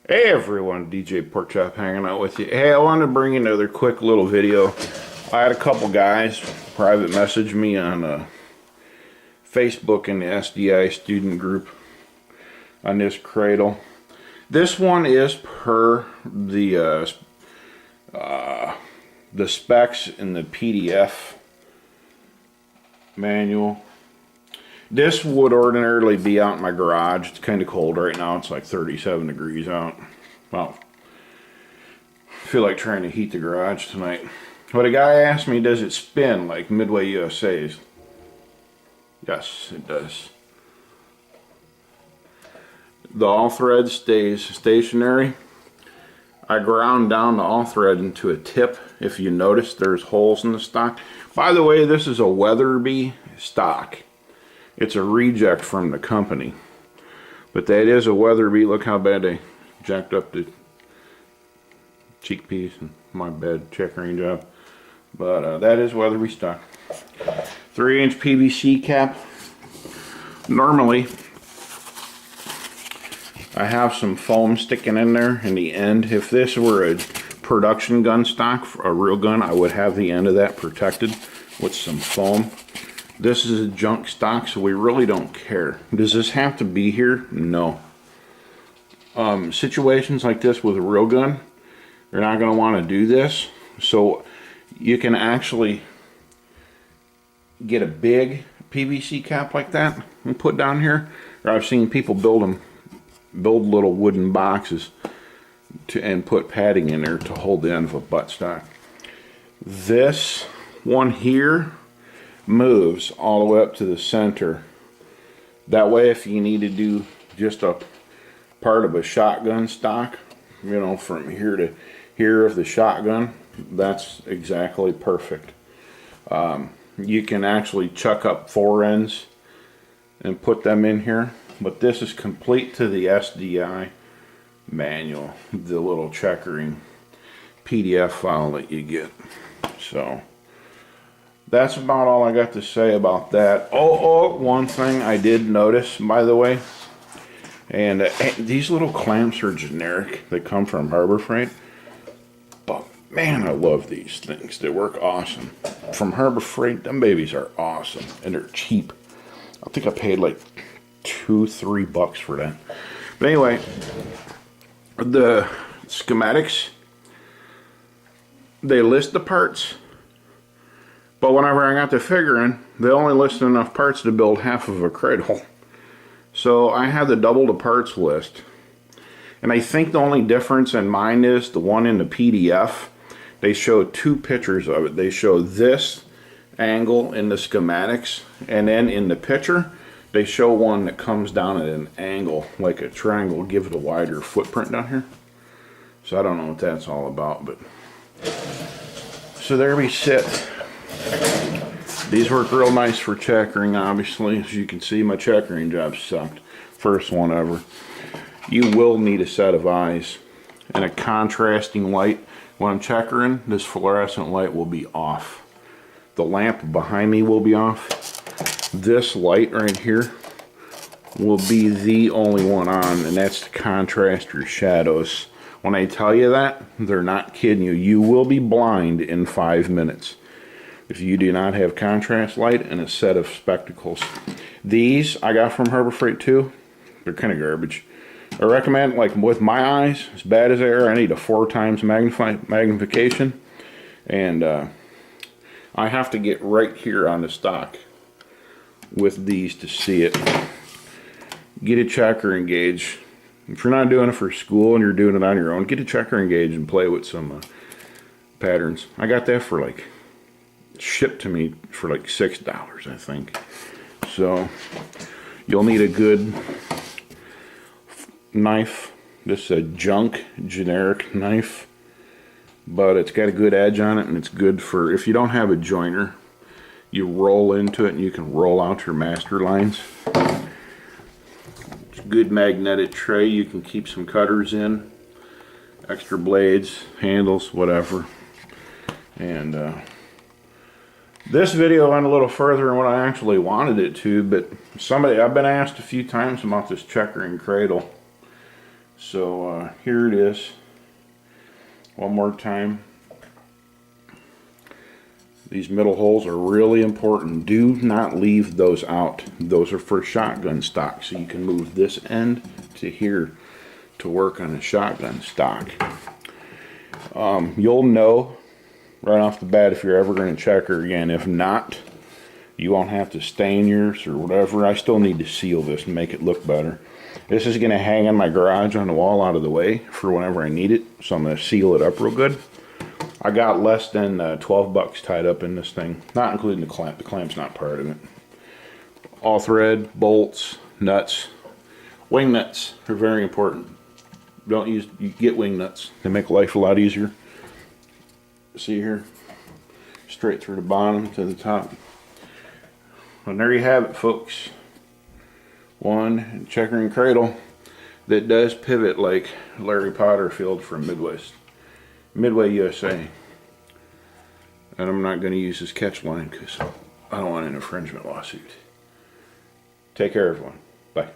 Hey everyone, DJ Porkchop hanging out with you. Hey, I wanted to bring you another quick little video. I had a couple guys private message me on Facebook in the SDI student group on this cradle. This one is per the specs in the PDF manual. This would ordinarily be out in my garage. It's kind of cold right now. It's like 37 degrees out. Well, I feel like trying to heat the garage tonight. But a guy asked me, does it spin like Midway USA's? Yes, it does. The all thread stays stationary. I ground down the all thread into a tip. If you notice, there's holes in the stock. By the way, this is a Weatherby stock. It's a reject from the company. But that is a Weatherby. Look how bad they jacked up the cheek piece and my bad checkering job. But that is Weatherby stock. 3-inch PVC cap. Normally, I have some foam sticking in there in the end. If this were a production gun stock, a real gun, I would have the end of that protected with some foam. This is a junk stock, so we really don't care. Does this have to be here? No. Situations like this with a real gun, they're not going to want to do this. So you can actually get a big PVC cap like that and put down here. Or I've seen people build little wooden boxes and put padding in there to hold the end of a buttstock. This one here moves all the way up to the center. That way, if you need to do just a part of a shotgun stock, you know, from here to here of the shotgun, that's exactly perfect. You can actually chuck up 4 ends and put them in here, but this is complete to the SDI manual, the little checkering PDF file that you get. So that's about all I got to say about that. One thing I did notice, by the way, and these little clamps are generic. They come from Harbor Freight. But man, I love these things. They work awesome. From Harbor Freight, them babies are awesome. And they're cheap. I think I paid like $2-3 for that. But anyway, the schematics, they list the parts. But whenever I got to figuring, they only listed enough parts to build half of a cradle. So I had to double the parts list. And I think the only difference in mine is the one in the PDF. They show 2 pictures of it. They show this angle in the schematics. And then in the picture, they show one that comes down at an angle, like a triangle, give it a wider footprint down here. So I don't know what that's all about. But so there we sit. These work real nice for checkering, obviously. As you can see, my checkering job sucked. First one ever. You will need a set of eyes and a contrasting light. When I'm checkering, this fluorescent light will be off. The lamp behind me will be off. This light right here will be the only one on, and that's to contrast your shadows. When I tell you that, they're not kidding you. You will be blind in 5 minutes if you do not have contrast light and a set of spectacles. These I got from Harbor Freight too. They're kind of garbage. I recommend, like with my eyes, as bad as they are, I need a 4 times magnification. And I have to get right here on the stock with these to see it. Get a checkering gauge. If you're not doing it for school and you're doing it on your own, get a checkering gauge and play with some patterns. I got that for like, shipped to me for like $6, I think. So you'll need a good knife. This is a junk generic knife, but it's got a good edge on it, and it's good for if you don't have a joiner. You roll into it and you can roll out your master lines. It's a good magnetic tray. You can keep some cutters in, extra blades, handles, whatever. And this video went a little further than what I actually wanted it to, but I've been asked a few times about this checkering cradle. So here it is. One more time. These middle holes are really important. Do not leave those out. Those are for shotgun stock. So you can move this end to here to work on a shotgun stock. You'll know right off the bat if you're ever going to check her again. If not, you won't have to stain yours or whatever. I still need to seal this and make it look better. This is going to hang in my garage on the wall out of the way for whenever I need it. So I'm going to seal it up real good. I got less than 12 bucks tied up in this thing, not including the clamp. The clamp's not part of it. All thread, bolts, nuts. Wing nuts are very important. You get wing nuts. They make life a lot easier. See here? Straight through the bottom to the top. And there you have it, folks. One checkering cradle that does pivot like Larry Potterfield from Midway USA. And I'm not going to use this catch line because I don't want an infringement lawsuit. Take care, everyone. Bye.